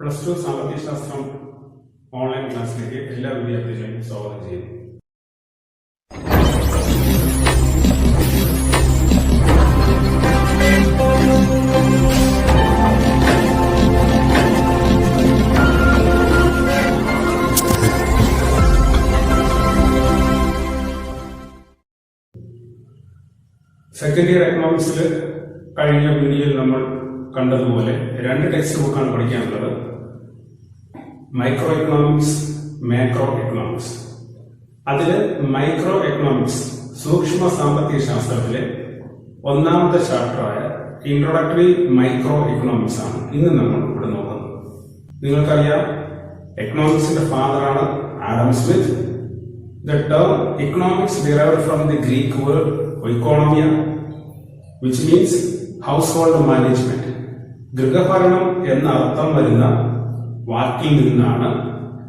Plus two സാമ്പത്തികശാസ്ത്രം online ക്ലാസ്സിലേക്ക് എല്ലാ വിദ്യാർത്ഥികളെയും സ്വാഗതം ചെയ്യുന്നു. സെക്കൻഡ് ഇയർ എക്കണോമിക്സിൽ കഴിഞ്ഞ വീഡിയോയിൽ നമ്മൾ കണ്ടതുപോലെ രണ്ട് ടെക്സ്റ്റ് ബുക്കാണ് പഠിക്കാനുള്ളത്. Micro economics, macro economics. അതിൽ മൈക്രോ എക്കണോമിക്സ് സൂക്ഷ്മ സാമ്പത്തിക ശാസ്ത്രത്തിലെ ഒന്നാമത്തെ ചാപ്റ്ററായ ഇൻട്രൊഡക്ടറി മൈക്രോ എക്കണോമിക്സ് ആണ് ഇന്ന് നമ്മൾ ഇവിടെ നോക്കുന്നത്. നിങ്ങൾക്കറിയാം, എക്കണോമിക്സിന്റെ ഫാദറാണ് Adam Smith. The term economics derived from the Greek word oikonomia, which means household management. ഗൃഹഭരണം എന്ന അർത്ഥം വരുന്ന വാക്കിൽ നിന്നാണ്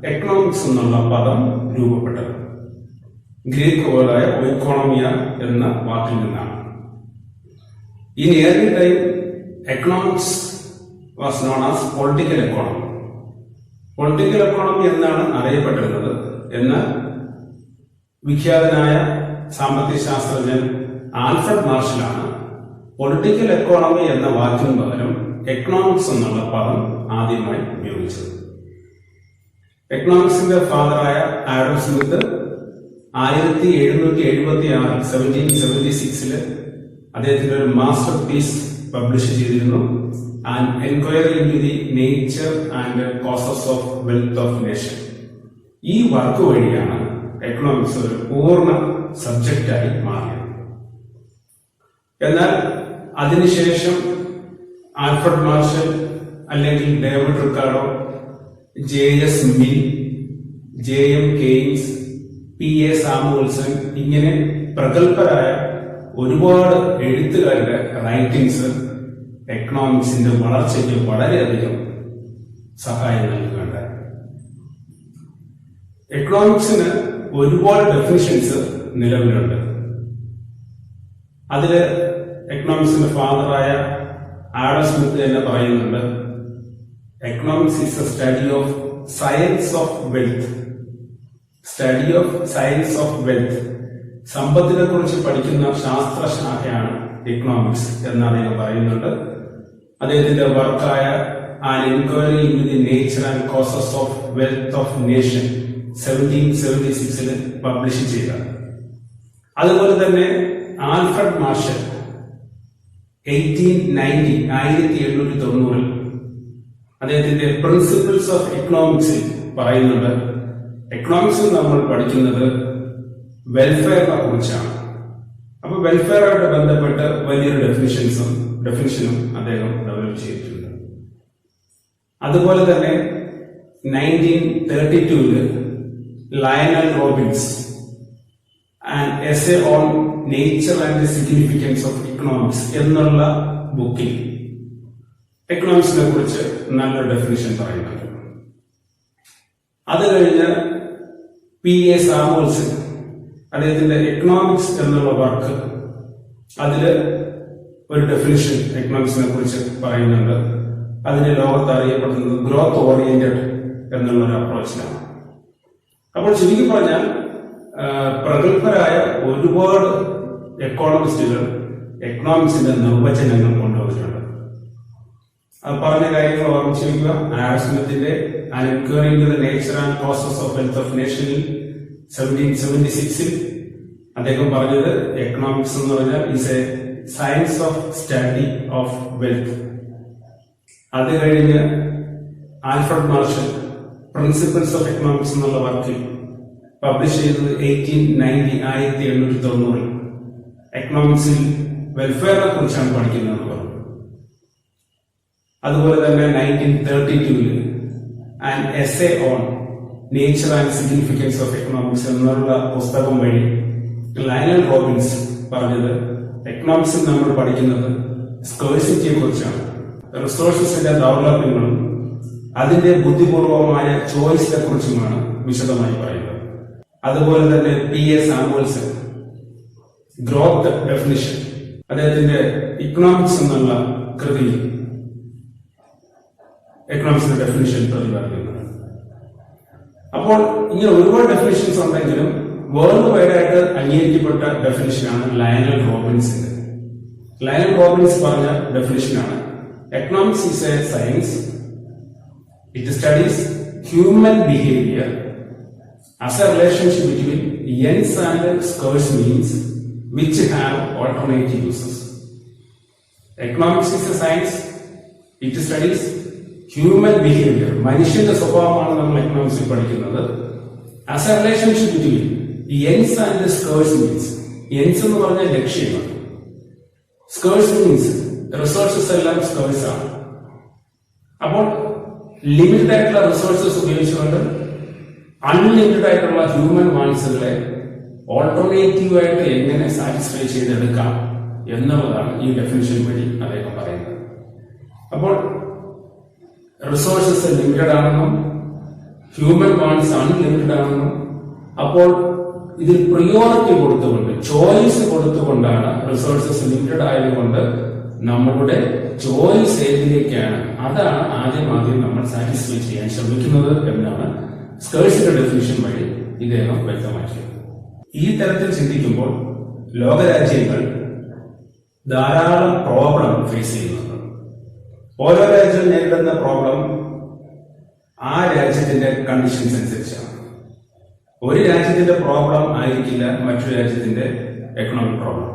എക്കണോമിക്സ് എന്നുള്ള പദം രൂപപ്പെട്ടത്. ഗ്രീക്ക് വേർഡായ oikonomia എന്ന വാക്കിൽ നിന്നാണ്. In early time, economics was known as political economy. Political economy എന്നാണ് അറിയപ്പെട്ടിരുന്നത്. എന്നാൽ വിഖ്യാതനായ സാമ്പത്തിക ശാസ്ത്രജ്ഞൻ ആൽഫ്രഡ് മാർഷലാണ് പൊളിറ്റിക്കൽ എക്കോണമി എന്ന വാക്കിന് പകരം എക്കണോമിക്സ് എന്നുള്ള പദം ആദ്യമായി ഉപയോഗിച്ചത്. എക്കണോമിക്സിന്റെ ഫാദറായ ആഡം സ്മിത്ത് 1776 അദ്ദേഹത്തിന്റെ ഒരു മാസ്റ്റർ പീസ് പബ്ലിഷ് ചെയ്തിരുന്നു, and enquiry into the nature and causes of wealth of nation. ഈ വർക്ക് വഴിയാണ് എക്കണോമിക്സ് ഒരു പൂർണ്ണ സബ്ജക്റ്റായി മാറിയത്. എന്നാൽ അതിനുശേഷം ആൽഫ്രഡ് മാർഷൽ അല്ലെങ്കിൽ David Ricardo, JS Mill, JM Keynes, PA Samuelson, ഇങ്ങനെ പ്രഗത്ഭരായ ഒരുപാട് എഴുത്തുകാരുടെ റൈറ്റിംഗ്സ് എക്കണോമിക്സിന്റെ വളർച്ചയ്ക്ക് വളരെയധികം സഹായം നൽകുകയുണ്ടായി. എക്കണോമിക്സിന് ഒരുപാട് ഡെഫിനിഷൻസ് നിലവിലുണ്ട്. അതില് എക്കണോമിക്സിന്റെ ഫാദറായ ആഡം സ്മിത്ത് തന്നെ പറയുന്നുണ്ട്, economics is a study of science of wealth. Study of science of wealth, സമ്പത്തിനെ കുറിച്ച് പഠിക്കുന്ന ശാസ്ത്രശാഖയാണ് എക്കണോമിക്സ് എന്ന് അദ്ദേഹം പറയുന്നുണ്ട്. അദ്ദേഹത്തിന്റെ വർക്കായ an enquiry in the nature and causes of wealth of nation 1776 publish ചെയ്ത. അതുപോലെ തന്നെ ആൽഫ്രഡ് മാർഷൽ 1890 അദ്ദേഹത്തിന്റെ പ്രിൻസിപ്പിൾസ് ഓഫ് എക്കണോമിക്സിൽ പറയുന്നുണ്ട്, എക്കണോമിക്സിൽ നമ്മൾ പഠിക്കുന്നത് വെൽഫെയറിനെ കുറിച്ചാണ്. അപ്പൊ വെൽഫെയറുമായിട്ട് ബന്ധപ്പെട്ട് വലിയൊരു ഡെഫിനിഷനും അദ്ദേഹം ഡെവലപ്പ് ചെയ്തിട്ടുണ്ട്. അതുപോലെ തന്നെ 1932 Lionel Robbins an essay on nature and the significance of economics എന്നുള്ള ബുക്കിൽ എക്കണോമിക്സിനെ കുറിച്ച് നല്ലൊരു ഡെഫിനിഷൻ പറയുന്നുണ്ട്. അത് കഴിഞ്ഞ് PA സാമുവൽസൺ അദ്ദേഹത്തിന്റെ എക്കണോമിക്സ് എന്നുള്ള വർക്ക്, അതില് ഒരു ഡെഫിനിഷൻ എക്കണോമിക്സിനെ കുറിച്ച് പറയുന്നുണ്ട്. അതിന് ലോകത്ത് അറിയപ്പെടുന്നത് ഗ്രോത്ത് ഓറിയന്റഡ് എന്നുള്ള ഒരു അപ്രോച്ചിലാണ്. അപ്പോൾ ചുരുക്കി പറഞ്ഞാൽ പ്രഗത്ഭരായ ഒരുപാട് എക്കോണമിസ്റ്റുകൾ എക്കണോമിക്സിന്റെ നിർവചനങ്ങൾ കൊണ്ടുവന്നിട്ടുണ്ട്. അത് പറഞ്ഞ കാര്യങ്ങൾ ഓർമ്മിച്ചു വയ്ക്കുക. ആഡം സ്മിത്തിന്റെ an enquiry into the nature and causes of wealth of നേഷനിൽ 1776 അദ്ദേഹം പറഞ്ഞത് എക്കണോമിക്സ് എന്ന് പറഞ്ഞാൽ is a science of study of wealth. അത് കഴിഞ്ഞ് Alfred Marshall principles of economics എന്നുള്ള വർക്കിൽ പബ്ലിഷ് ചെയ്തത് 1890 എക്കണോമിക്സിൽ വെൽഫെയറിനെ കുറിച്ചാണ് പഠിക്കുന്നത് പറഞ്ഞു. അതുപോലെ തന്നെ 1932 an essay on nature and significance of economics എന്നുള്ള പുസ്തകം വഴി ലയണൽ റോബിൻസ് പറഞ്ഞത് എക്കണോമിക്സിൽ നമ്മൾ പഠിക്കുന്നത് സ്കേഴ്സിറ്റിയെ കുറിച്ചാണ്, റിസോഴ്സസിന്റെ ദൗർലഭ്യങ്ങളും അതിന്റെ ബുദ്ധിപൂർവമായ ചോയ്സിനെ കുറിച്ചുമാണ് വിശദമായി പറയുന്നത്. അതുപോലെ തന്നെ PA സാമുവൽസൺ ഗ്രോത്ത് ഡെഫിനിഷൻ അദ്ദേഹത്തിന്റെ ഇക്കണോമിക്സ് എന്നുള്ള കൃതിയിൽ എക്കണോമിക്സിന്റെ ഡെഫിനിഷൻ പ്രതിപാദിക്കുന്നത്. അപ്പോൾ ഇങ്ങനെ ഒരുപാട് ഡെഫിനിഷൻസ് ഉണ്ടെങ്കിലും വേൾഡ് വൈഡ് ആയിട്ട് അംഗീകരിക്കപ്പെട്ട ഡെഫിനിഷനാണ് ലയണൽ റോബിൻസിന്റെ. ലയണൽ റോബിൻസ് പറഞ്ഞ ഡെഫിനിഷനാണ് economics is a science, it studies human behaviour as a relationship between ends and scarce means which have alternative uses. Economics is a science, it studies human behavior. മനുഷ്യന്റെ സ്വഭാവമാണ് നമ്മൾ എക്കണോമിക്സിൽ പഠിക്കുന്നത്. As A relationship between ends and scarce means. ends എന്ന് പറഞ്ഞാൽ ലക്ഷ്യമാണ്. scarce means resources എല്ലാം scarce ആണ്. അപ്പോൾ ലിമിറ്റഡ് ആയിട്ടുള്ള റിസോഴ്സസ് ഉപയോഗിച്ചുകൊണ്ട് അൺലിമിറ്റഡ് ആയിട്ടുള്ള ഹ്യൂമൻ വാൻസുകളെ ഓൾട്ടർനേറ്റീവ് ആയിട്ട് എങ്ങനെ സാറ്റിസ്ഫൈ ചെയ്തെടുക്കാം എന്നുള്ളതാണ് ഈ ഡെഫിനിഷൻ വഴി അദ്ദേഹം പറയുന്നത്. അപ്പോൾ റിസോഴ്സസ് ലിമിറ്റഡ് ആണെന്നും ഹ്യൂമൻ വാൻസ് അൺലിമിറ്റഡ് ആണെന്നും, അപ്പോൾ ഇതിൽ പ്രിയോറിറ്റി കൊടുത്തുകൊണ്ട് ചോയ്സ് കൊടുത്തുകൊണ്ടാണ് റിസോഴ്സസ് ലിമിറ്റഡ് ആയതുകൊണ്ട് നമ്മളുടെ ചോയ്സ് ഏതിലേക്കാണ് അതാണ് ആദ്യം നമ്മൾ സാറ്റിസ്ഫൈ ചെയ്യാൻ ശ്രമിക്കുന്നത് എന്നാണ് സ്കേഴ്സിന്റെ ഡെഫിനിഷൻ വഴി ഇദ്ദേഹം വ്യക്തമാക്കിയത്. ഈ തരത്തിൽ ചിന്തിക്കുമ്പോൾ ലോകരാജ്യങ്ങൾ ധാരാളം പ്രോബ്ലം ഫേസ് ചെയ്യുന്നുണ്ട്. ഓരോ രാജ്യം നേരിടുന്ന പ്രോബ്ലം ആ രാജ്യത്തിന്റെ കണ്ടീഷൻസ് അനുസരിച്ചാണ്. ഒരു രാജ്യത്തിന്റെ പ്രോബ്ലം ആയിരിക്കില്ല മറ്റൊരു രാജ്യത്തിന്റെ എക്കണോമിക് പ്രോബ്ലം.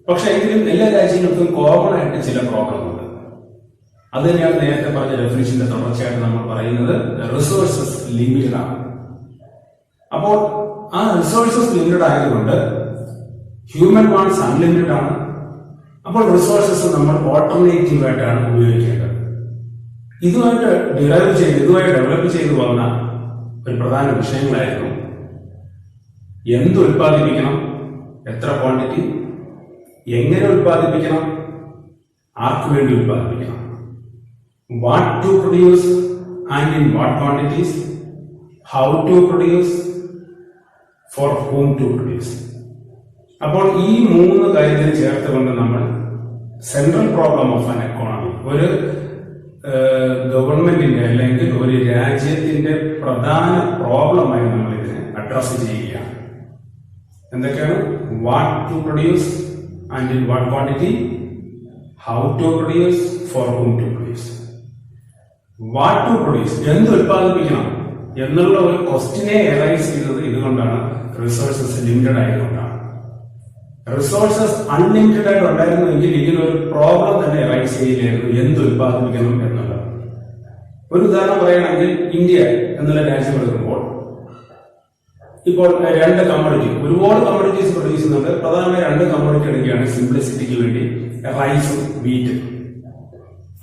പക്ഷെ എങ്കിലും എല്ലാ രാജ്യങ്ങൾക്കും കോമൺ ആയിട്ട് ചില പ്രോബ്ലം ഉണ്ട്. അത് തന്നെയാണ് നേരത്തെ പറഞ്ഞ ഡെഫിനിഷന്റെ തുടർച്ചയായിട്ട് നമ്മൾ പറയുന്നത് റിസോഴ്സസ് ലിമിറ്റഡ് ആണ്. അപ്പോൾ ആ റിസോഴ്സസ് ലിമിറ്റഡ് ആയതുകൊണ്ട് ഹ്യൂമൻ വാൻസ് അൺലിമിറ്റഡ് ആണ്. അപ്പോൾ റിസോഴ്സസ് നമ്മൾ ഓൾട്ടർനേറ്റീവ് ആയിട്ടാണ് ഉപയോഗിക്കേണ്ടത്. ഇതുമായിട്ട് ഇതുമായി ഡെവലപ്പ് ചെയ്തു വന്ന ഒരു പ്രധാന വിഷയങ്ങളായിരുന്നു എന്ത് ഉൽപ്പാദിപ്പിക്കണം, എത്ര ക്വാണ്ടിറ്റി, എങ്ങനെ ഉൽപ്പാദിപ്പിക്കണം, ആർക്കു വേണ്ടി ഉൽപ്പാദിപ്പിക്കണം, what to produce and in what quantities, how to produce, for whom to produce. അപ്പോൾ ഈ മൂന്ന് കാര്യങ്ങൾ ചേർത്തുകൊണ്ട് നമ്മൾ central problem of an economy, ഒരു ഗവൺമെന്റിന്റെ അല്ലെങ്കിൽ ഒരു രാജ്യത്തിന്റെ പ്രധാന പ്രോബ്ലമായി നമ്മൾ ഇതിനെ അഡ്രസ് ചെയ്യുകയാണ്. എന്തൊക്കെയാണ്? What to produce and in what quantity, how to produce, for whom to produce. What to produce, എന്ത് ഉൽപ്പാദിപ്പിക്കണം എന്നുള്ള ഒരു ക്വസ്റ്റിനെ എറൈസ് ചെയ്തത് ഇതുകൊണ്ടാണ്. റിസോഴ്സസ് ലിമിറ്റഡ് ആയതുകൊണ്ടാണ്. റിസോഴ്സസ് അൺലിമിറ്റഡ് ആയിട്ട് ഉണ്ടായിരുന്നുവെങ്കിൽ ഇതിനൊരു പ്രോബ്ലം തന്നെ എറൈസ് ചെയ്യില്ലായിരുന്നു, എന്ത് ഉൽപ്പാദിപ്പിക്കണം എന്നുള്ളത്. ഒരു ഉദാഹരണം പറയുകയാണെങ്കിൽ ഇന്ത്യ എന്നുള്ള രാജ്യം എടുക്കുമ്പോൾ ഇപ്പോൾ രണ്ട് കമ്മോഡിറ്റി, ഒരുപാട് കമ്മോഡിറ്റീസ് പ്രൊഡ്യൂസ് ചെയ്യുന്നുണ്ട്. പ്രധാനമായി രണ്ട് കമ്മോഡിറ്റി എടുക്കുകയാണ് സിംപ്ലിസിറ്റിക്ക് വേണ്ടി, റൈസും വീറ്റും.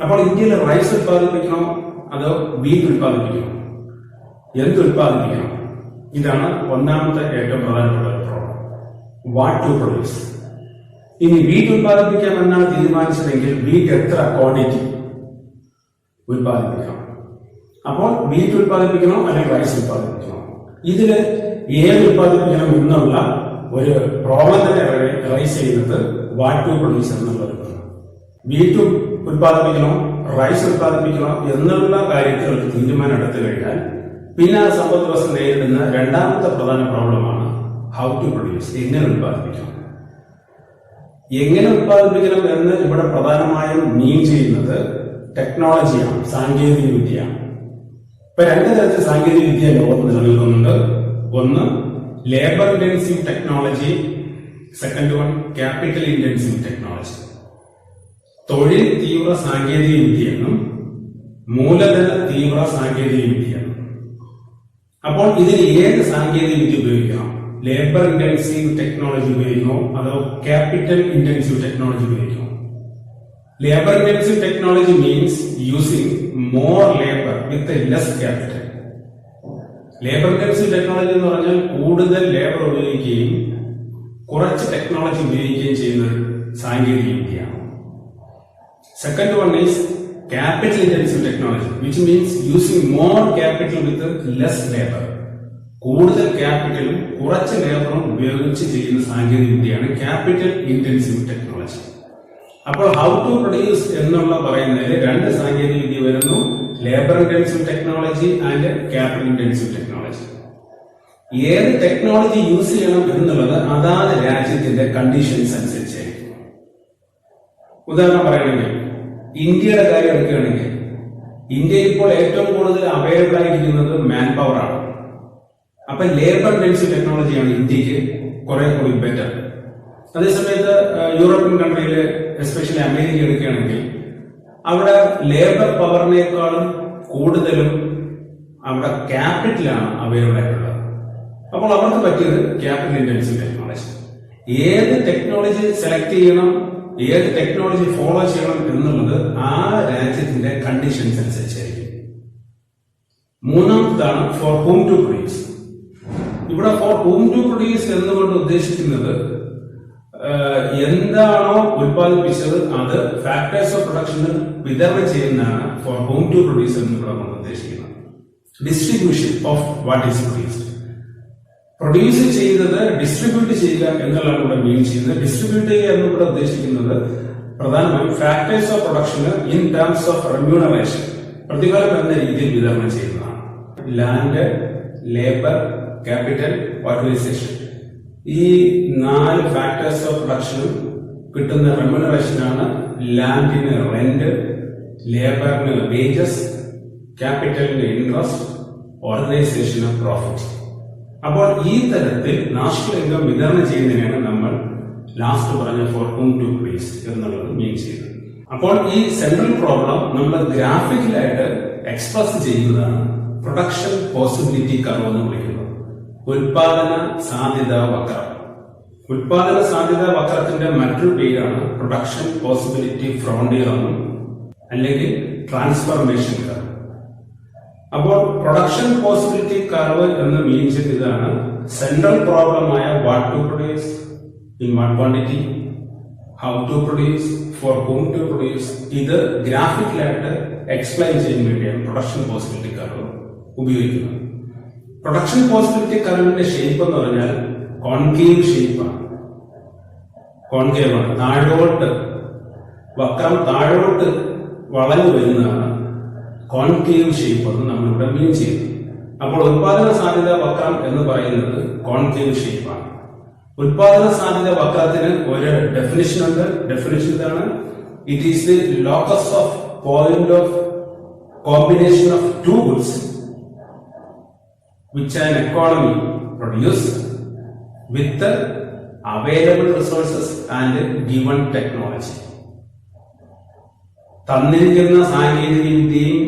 അപ്പോൾ ഇന്ത്യയിൽ റൈസ് ഉൽപ്പാദിപ്പിക്കണോ അതോ വീറ്റ് ഉൽപ്പാദിപ്പിക്കണോ, എന്ത് ഉൽപ്പാദിപ്പിക്കണം? ഇതാണ് ഒന്നാമത്തെ ഏറ്റവും പ്രധാനപ്പെട്ട ഒരു പ്രോബ്ലം, വാട്ട് ടു പ്രൊഡ്യൂസ്. ഇനി വീറ്റ് ഉൽപ്പാദിപ്പിക്കാമെന്നാണ് തീരുമാനിച്ചതെങ്കിൽ വീറ്റ് എത്ര ക്വാണ്ടിറ്റി ഉൽപ്പാദിപ്പിക്കണം? അപ്പോൾ വീറ്റ് ഉൽപ്പാദിപ്പിക്കണോ അല്ലെങ്കിൽ റൈസ് ഉൽപ്പാദിപ്പിക്കണോ? ഇതില് ഏത് ഉൽപ്പാദിപ്പിക്കണം എന്നുള്ള ഒരു പ്രോബ്ലം തന്നെ റൈസ് ചെയ്യുന്നത് വാട്ട് ടു പ്രൊഡ്യൂസ് എന്നുള്ള ഒരു വീറ്റ് ഉൽപ്പാദിപ്പിക്കണോ റൈസ് ഉൽപ്പാദിപ്പിക്കണോ എന്നുള്ള കാര്യത്തിൽ ഒരു തീരുമാനം എടുത്തു കഴിഞ്ഞാൽ പിന്നെ ആ സമ്പദ് വ്യവസ്ഥ നേരിടുന്ന രണ്ടാമത്തെ പ്രധാന പ്രോബ്ലമാണ് ഹൗ ടു പ്രൊഡ്യൂസ്, എങ്ങനെ ഉൽപ്പാദിപ്പിക്കണം. എങ്ങനെ ഉൽപ്പാദിപ്പിക്കണം എന്ന് ഇവിടെ പ്രധാനമായും മീൻ ചെയ്യുന്നത് ടെക്നോളജിയാണ്, സാങ്കേതിക വിദ്യയാണ്. ഇപ്പൊ രണ്ട് തരത്തിൽ സാങ്കേതിക വിദ്യ ലോകത്ത് നിലനിൽക്കുന്നുണ്ട്. ഒന്ന് labour intensive technology, second one capital intensive technology. തൊഴിൽ തീവ്ര സാങ്കേതിക വിദ്യയെന്നും മൂലധന തീവ്ര സാങ്കേതിക വിദ്യയെന്നും. അപ്പോൾ ഇതിൽ ഏത് സാങ്കേതിക വിദ്യ ഉപയോഗിക്കണം? ലേബർ ഇന്റൻസീവ് ടെക്നോളജി ഉപയോഗിക്കണോ അതോ ക്യാപിറ്റൽ ഇന്റൻസീവ് ടെക്നോളജി ഉപയോഗിക്കണോ? Labour intensive technology means using more labour with less capital. Labour intensive technology എന്ന് പറഞ്ഞാൽ കൂടുതൽ ലേബർ ഉപയോഗിക്കുകയും കുറച്ച് ടെക്നോളജി ഉപയോഗിക്കുകയും ചെയ്യുന്ന സാങ്കേതിക വിദ്യയാണ്. Second one is capital intensive technology, which means using more capital with less labor. കൂടുതൽ ക്യാപിറ്റലും കുറച്ച് ലേബറും ഉപയോഗിച്ച് ചെയ്യുന്ന സാങ്കേതിക വിദ്യയാണ് ക്യാപിറ്റൽ ഇന്റൻസീവ് ടെക്നോളജി. അപ്പോൾ ഹൗ ടു പ്രൊഡ്യൂസ് എന്നുള്ള പറയുന്നതിൽ രണ്ട് സാങ്കേതിക വിദ്യ വരുന്നു, labour intensive technology and capital intensive technology. ഏത് ടെക്നോളജി യൂസ് ചെയ്യണം എന്നുള്ളത് അതാത് രാജ്യത്തിന്റെ കണ്ടീഷൻസ് അനുസരിച്ചായിരിക്കും. ഉദാഹരണം പറയുകയാണെങ്കിൽ ഇന്ത്യയുടെ കാര്യം എടുക്കുകയാണെങ്കിൽ ഇന്ത്യയിൽ ഇപ്പോൾ ഏറ്റവും കൂടുതൽ അവൈലബിൾ ആയിരിക്കുന്നത് മാൻ പവർ ആണ്. അപ്പൊ ലേബർ ഇന്റൻസീവ് ടെക്നോളജിയാണ് ഇന്ത്യക്ക് കുറെ കൂടി ബെറ്റർ. അതേസമയത്ത് യൂറോപ്യൻ കൺട്രിയിൽ എസ്പെഷ്യലി അമേരിക്ക എടുക്കുകയാണെങ്കിൽ അവിടെ ലേബർ പവറിനേക്കാളും കൂടുതലും അവിടെ ക്യാപിറ്റലാണ് അവൈലബിൾ ആയിട്ടുള്ളത്. അപ്പോൾ അവർക്ക് പറ്റിയത് ക്യാപിറ്റൽ ഇന്റൻസീവ് ടെക്നോളജി. ഏത് ടെക്നോളജി സെലക്ട് ചെയ്യണം, ഏത് ടെക്നോളജി ഫോളോ ചെയ്യണം എന്നുള്ളത് ആ രാജ്യത്തിന്റെ കണ്ടീഷൻസ് അനുസരിച്ചായിരിക്കും. മൂന്നാമതാണ് ഫോർ ഹൂം ടു പ്രൊഡ്യൂസ്. ഇവിടെ ഫോർ ഹൂം ടു പ്രൊഡ്യൂസ് എന്നുകൊണ്ട് ഉദ്ദേശിക്കുന്നത് എന്താണോ ഉൽപ്പാദിപ്പിച്ചത് അത് ഫാക്ടേഴ്സ് ഓഫ് പ്രൊഡക്ഷന് വിതരണം ചെയ്യുന്നതാണ് ഫോർ ഹൂം ടു പ്രൊഡ്യൂസ് എന്നിവിടെ കൊണ്ട് ഉദ്ദേശിക്കുന്നത്. Distribution of what is produced. Produce ചെയ്തത് ഡിസ്ട്രിബ്യൂട്ട് ചെയ്യുക എന്നുള്ളതാണ് ഇവിടെ മീൻ ചെയ്യുന്നത്. ഡിസ്ട്രിബ്യൂട്ട് ചെയ്യുക എന്നിവിടെ ഉദ്ദേശിക്കുന്നത് പ്രധാനമായും factors of production in terms of remuneration, പ്രതിഫലം എന്ന രീതിയിൽ വിതരണം ചെയ്യുന്നതാണ്. ലാൻഡ്, ലേബർ, ക്യാപിറ്റൽ, ഓർഗനൈസേഷൻ, ഈ 4 ഫാക്ടേഴ്സ് ഓഫ് പ്രൊഡക്ഷനും കിട്ടുന്ന റെമ്യൂണറേഷനാണ് ലാൻഡിന് റെന്റ്, ലേബറിന് വേജസ്, ക്യാപിറ്റലിന് ഇൻട്രസ്റ്റ്, ഓർഗനൈസേഷന് പ്രോഫിറ്റ്. അപ്പോൾ ഈ തരത്തിൽ നാഷണൽ ഇൻകം വിതരണം ചെയ്യുന്നതിനാണ് നമ്മൾ ലാസ്റ്റ് പറഞ്ഞ ഫോർ ഹൂം ടു പ്രൊഡ്യൂസ് എന്നുള്ളത് മീൻ ചെയ്യുന്നത്. അപ്പോൾ ഈ സെൻട്രൽ പ്രോബ്ലം നമ്മൾ ഗ്രാഫിക്കലായിട്ട് എക്സ്പ്രസ് ചെയ്യുന്നതാണ് പ്രൊഡക്ഷൻ പോസിബിലിറ്റി കർവ് എന്ന് വിളിക്കുന്നത്. ഉൽപാദന സാധ്യത വക്രം. ഉൽപാദന സാധ്യത വക്രത്തിന്റെ മറ്റൊരു പേരാണ് പ്രൊഡക്ഷൻ പോസിബിലിറ്റി ഫ്രോണ്ടിയർ എന്നും അല്ലെങ്കിൽ ട്രാൻസ്ഫർമേഷൻ കർവ്. അപ്പോൾ പ്രൊഡക്ഷൻ പോസിബിലിറ്റി കർവ് എന്ന് മീൻ ചെയ്ത് ഇതാണ് സെൻട്രൽ പ്രോബ്ലമായ what to produce, in what quantity, how to produce, for whom to produce. ഇത് ഗ്രാഫിക്കലായിട്ട് എക്സ്പ്ലെയിൻ ചെയ്യാൻ വേണ്ടിയാണ് പ്രൊഡക്ഷൻ പോസിബിലിറ്റി കർവ് ഉപയോഗിക്കുന്നത്. പ്രൊഡക്ഷൻ പോസിബിലിറ്റി കർവിന്റെ ഷേപ്പ് എന്ന് പറഞ്ഞാൽ കോൺകേവ് ഷേപ്പാണ്. കോൺകേവ് ആണ്, താഴോട്ട് വക്രം താഴോട്ട് വളഞ്ഞു വരുന്നതാണ് കോൺകേവ് ഷേപ്പ് എന്ന് നമ്മളിവിടെ മീൻ ചെയ്യുന്നു. അപ്പോൾ ഉൽപാദന സാധ്യത വക്രം എന്ന് പറയുന്നത് കോൺകേവ് ഷേപ്പാണ്. ഉൽപാദന സാധ്യത വക്രത്തിന് ഒരു ഡെഫിനിഷൻ ഉണ്ട്. ഡെഫിനിഷൻ ഇതാണ്: it is the locus of point of combination of two goods which an economy produce with the available resources and given technology. തന്നിരിക്കുന്ന സാങ്കേതിക വിദ്യയും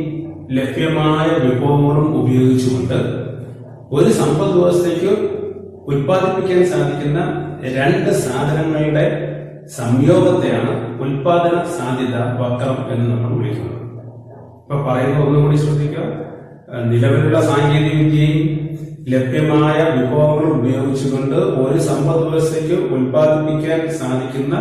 ലഭ്യമായ വിഭവങ്ങളും ഉപയോഗിച്ചുകൊണ്ട് ഒരു സമ്പദ് വ്യവസ്ഥയ്ക്ക് ഉൽപ്പാദിപ്പിക്കാൻ സാധിക്കുന്ന രണ്ട് സാധനങ്ങളുടെ സംയോഗത്തെയാണ് ഉൽപാദന സാധ്യത വക്രം എന്ന് നമ്മൾ വിളിക്കുന്നത്. ഇപ്പൊ പറയുന്നത് ഒന്നുകൂടി ശ്രദ്ധിക്കുക. നിലവിലുള്ള സാങ്കേതിക വിദ്യയും ലഭ്യമായ വിഭവങ്ങളും ഉപയോഗിച്ചുകൊണ്ട് ഒരു സമ്പദ് വ്യവസ്ഥയ്ക്ക് ഉൽപ്പാദിപ്പിക്കാൻ സാധിക്കുന്ന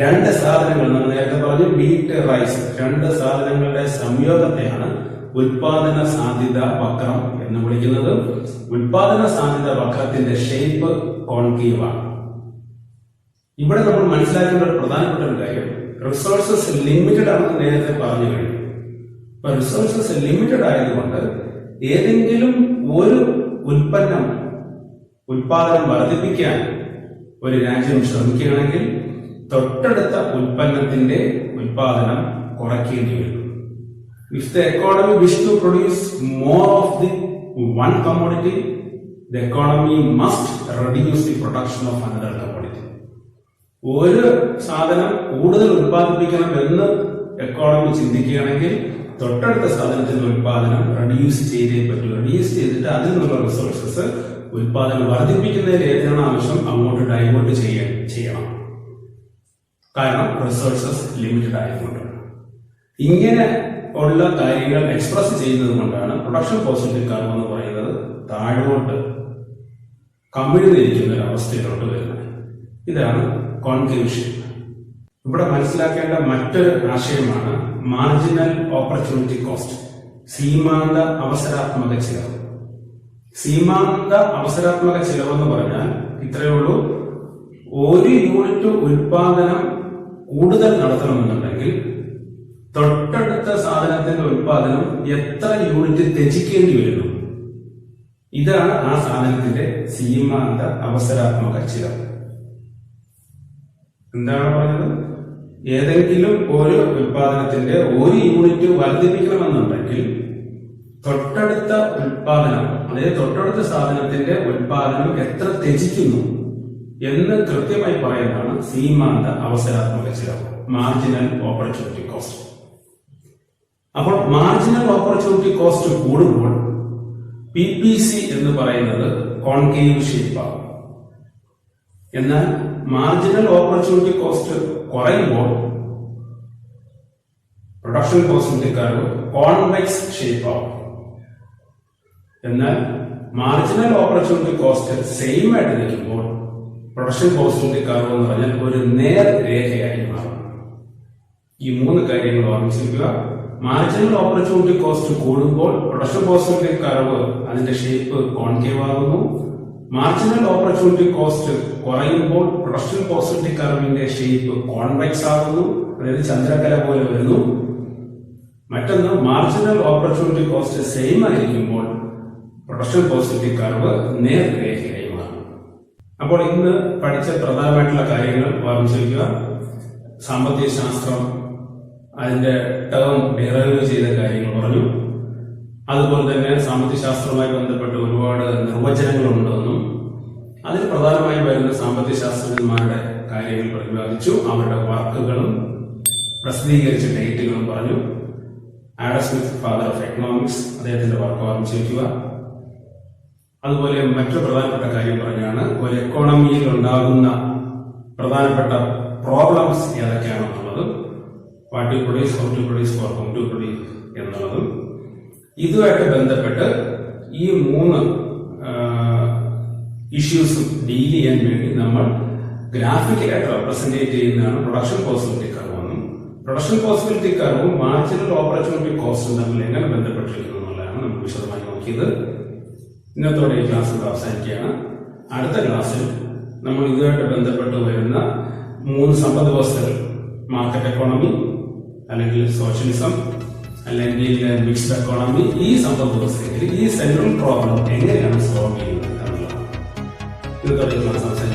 രണ്ട് സാധനങ്ങൾ, നമ്മൾ നേരത്തെ പറഞ്ഞു വീറ്റ്, റൈസ്, രണ്ട് സാധനങ്ങളുടെ സംയോഗത്തെയാണ് ഉൽപാദന സാധ്യത വക്രം എന്ന് വിളിക്കുന്നത്. ഉൽപാദന സാധ്യത വക്രത്തിന്റെ ഷേപ്പ് കോൺകേവ് ആണ്. ഇവിടെ നമ്മൾ മനസ്സിലാക്കേണ്ട ഒരു പ്രധാനപ്പെട്ട ഒരു കാര്യം, റിസോഴ്സസ് ലിമിറ്റഡ് ആണെന്ന് നേരത്തെ പറഞ്ഞു കഴിഞ്ഞു. ഇപ്പൊ റിസോഴ്സസ് ലിമിറ്റഡ് ആയതുകൊണ്ട് ഏതെങ്കിലും ഒരു ഉൽപ്പന്നം ഉൽപാദനം വർദ്ധിപ്പിക്കാൻ ഒരു രാജ്യം ശ്രമിക്കുകയാണെങ്കിൽ തൊട്ടടുത്ത ഉൽപ്പന്നത്തിന്റെ ഉൽപാദനം കുറയ്ക്കേണ്ടി വരും. If the economy wish to produce more of the one commodity, the economy must reduce the production of another commodity. ഒരു സാധനം കൂടുതൽ ഉൽപ്പാദിപ്പിക്കണം എന്ന് എക്കോണമി ചിന്തിക്കുകയാണെങ്കിൽ തൊട്ടടുത്ത സാധനത്തിന്റെ ഉൽപാദനം റെഡ്യൂസ് ചെയ്തേ പറ്റൂ. റെഡ്യൂസ് ചെയ്തിട്ട് അതിൽ നിന്നുള്ള റിസോഴ്സസ് ഉൽപാദനം വർദ്ധിപ്പിക്കുന്നതിൽ ഏതാണ് ആവശ്യം അങ്ങോട്ട് ഡൈവേർട്ട് ചെയ്യണം. കാരണം റിസോഴ്സസ് ലിമിറ്റഡ് ആയതുകൊണ്ട്. ഇങ്ങനെ ഉള്ള കാര്യങ്ങൾ എക്സ്പ്രസ് ചെയ്യുന്നത് കൊണ്ടാണ് പ്രൊഡക്ഷൻ പോസിബിലിറ്റി കർവ് എന്ന് പറയുന്നത് താഴോട്ട് കമിഴ്ന്നിരിക്കുന്ന ഒരു അവസ്ഥയിലോട്ട് വരുന്നത്. ഇതാണ് കോൺകേവ് ഷേപ്പ്. ഇവിടെ മനസ്സിലാക്കേണ്ട മറ്റൊരു ആശയമാണ് മാർജിനൽ ഓപ്പർച്യൂണിറ്റി കോസ്റ്റ്, സീമാന്ത അവസരാത്മക ചിലവ്. സീമാന്ത അവസരാത്മക ചിലവ് എന്ന് പറഞ്ഞാൽ ഇത്രയേ ഉള്ളൂ: ഒരു യൂണിറ്റ് ഉൽപാദനം കൂടുതൽ നടത്തണമെന്നുണ്ടെങ്കിൽ തൊട്ടടുത്ത സാധനത്തിന്റെ ഉൽപാദനം എത്ര യൂണിറ്റ് ത്യജിക്കേണ്ടി വരുന്നു? ഇതാണ് ആ സാധനത്തിന്റെ സീമാന്ത അവസരാത്മക ചിലവ്. എന്താണ് പറയുന്നത്? ഏതെങ്കിലും ഒരു ഉൽപാദനത്തിന്റെ ഒരു യൂണിറ്റ് വർദ്ധിപ്പിക്കണമെന്നുണ്ടെങ്കിൽ തൊട്ടടുത്ത ഉൽപാദനം, അതായത് തൊട്ടടുത്ത സാധനത്തിന്റെ ഉൽപാദനം എത്ര ത്യജിക്കുന്നു എന്ന് കൃത്യമായി പറയുന്നതാണ് സീമാന്ത അവസരാത്മക ചിലവ്, മാർജിനൽ ഓപ്പർച്യൂണിറ്റി കോസ്റ്റ്. അപ്പോൾ മാർജിനൽ ഓപ്പർച്യൂണിറ്റി കോസ്റ്റ് കൂടുമ്പോൾ PPC എന്ന് പറയുന്നത് കോൺകേവ് ഷേപ്പാണ്. എന്നാൽ മാർജിനൽ ഓപ്പർച്യൂണിറ്റി കോസ്റ്റ് കുറയുമ്പോൾ പ്രൊഡക്ഷൻ കോസ്റ്റിന്റെ കർവ് കോൺവെക്സ് ഷേപ്പാവും. എന്നാൽ മാർജിനൽ ഓപ്പർച്യൂണിറ്റി കോസ്റ്റ് സെയിം ആയിട്ട് നിൽക്കുമ്പോൾ പ്രൊഡക്ഷൻ കോസ്റ്റിന്റെ കർവ് എന്ന് പറഞ്ഞാൽ ഒരു നേർ രേഖയായി മാറും. ഈ മൂന്ന് കാര്യങ്ങൾ ഓർമ്മിച്ചിരിക്കുക. മാർജിനൽ ഓപ്പർച്യൂണിറ്റി കോസ്റ്റ് കൂടുമ്പോൾ പ്രൊഡക്ഷൻ കോസ്റ്റിന്റെ കർവ് അതിന്റെ ഷേപ്പ് കോൺകേവ് ആകുന്നു. മാർജിനൽ ഓപ്പർച്യൂണിറ്റി കോസ്റ്റ് കുറയുമ്പോൾ പ്രൊഡക്ഷൻ കോസ്റ്റിന്റെ കർവിന്റെ ഷേപ്പ് കോൺവെക്സ് ആകുന്നു, അതായത് ചന്ദ്രക്കല പോലെ വരുന്നു. മറ്റൊന്ന്, മാർജിനൽ ഓപ്പർച്യൂണിറ്റി കോസ്റ്റ് സെയിം ആയിരിക്കുമ്പോൾ പ്രൊഡക്ഷൻ കോസ്റ്റിന്റെ കർവ് നേർരേഖയായി മാറും. അപ്പോൾ ഇന്ന് പഠിച്ച പ്രധാനമായിട്ടുള്ള കാര്യങ്ങൾ ഓർമ്മിച്ചിരിക്കുക. സാമ്പത്തിക ശാസ്ത്രം, അതിന്റെ ടേം ഡിറൈവ് ചെയ്ത കാര്യങ്ങൾ പറഞ്ഞു. അതുപോലെ തന്നെ സാമ്പത്തിക ശാസ്ത്രവുമായി ബന്ധപ്പെട്ട് ഒരുപാട് നിർവചനങ്ങളുണ്ടെന്നും അതിൽ പ്രധാനമായി വരുന്ന സാമ്പത്തിക ശാസ്ത്രജ്ഞന്മാരുടെ കാര്യങ്ങൾ പ്രതിപാദിച്ചു. അവരുടെ വർക്കുകളും പ്രസിദ്ധീകരിച്ച ഡേറ്റുകളും പറഞ്ഞു. Adam Smith, father of economics, അദ്ദേഹത്തിന്റെ വർക്ക് ഓർമ്മിച്ചിരിക്കുക. അതുപോലെ മറ്റൊരു പ്രധാനപ്പെട്ട കാര്യം പറഞ്ഞാണ് ഒരു എക്കോണമിയിൽ ഉണ്ടാകുന്ന പ്രധാനപ്പെട്ട പ്രോബ്ലംസ് ഏതൊക്കെയാണെന്നുള്ളതും, what to produce, how to produce, for whom to produce എന്നുള്ളതും. ഇതുമായിട്ട് ബന്ധപ്പെട്ട് ഈ മൂന്ന് ഇഷ്യൂസും ഡീൽ ചെയ്യാൻ വേണ്ടി നമ്മൾ ഗ്രാഫിക്കലായിട്ട് റെപ്രസെന്റേറ്റ് ചെയ്യുന്നതാണ് പ്രൊഡക്ഷൻ പോസിബിലിറ്റി കർവ് എന്നും. പ്രൊഡക്ഷൻ പോസിബിലിറ്റി കർവും മാർജിനൽ ഓപ്പർച്യൂണിറ്റി കോസ്റ്റും തമ്മിൽ എങ്ങനെ ബന്ധപ്പെട്ടിരിക്കുന്നു എന്നുള്ളതാണ് നമ്മൾ വിശദമായി നോക്കിയത്. ഇന്നത്തോടെ ഈ ക്ലാസ് അവസാനിക്കുകയാണ്. അടുത്ത ക്ലാസ്സിൽ നമ്മൾ ഇതുമായിട്ട് ബന്ധപ്പെട്ട് വരുന്ന മൂന്ന് സമ്പദ് വ്യവസ്ഥകൾ, മാർക്കറ്റ് എക്കോണമി അല്ലെങ്കിൽ സോഷ്യലിസം അല്ലെങ്കിൽ മിക്സ്ഡ് എക്കോണമി, ഈ സമ്പദ് വ്യവസ്ഥയിൽ ഈ സെൻട്രൽ പ്രോബ്ലം എങ്ങനെയാണ് സോൾവ് ചെയ്യുന്നത് എന്നുള്ളതാണ് ഇന്നത്തോടെ ക്ലാസ് അവസാനിക്കുന്നത്.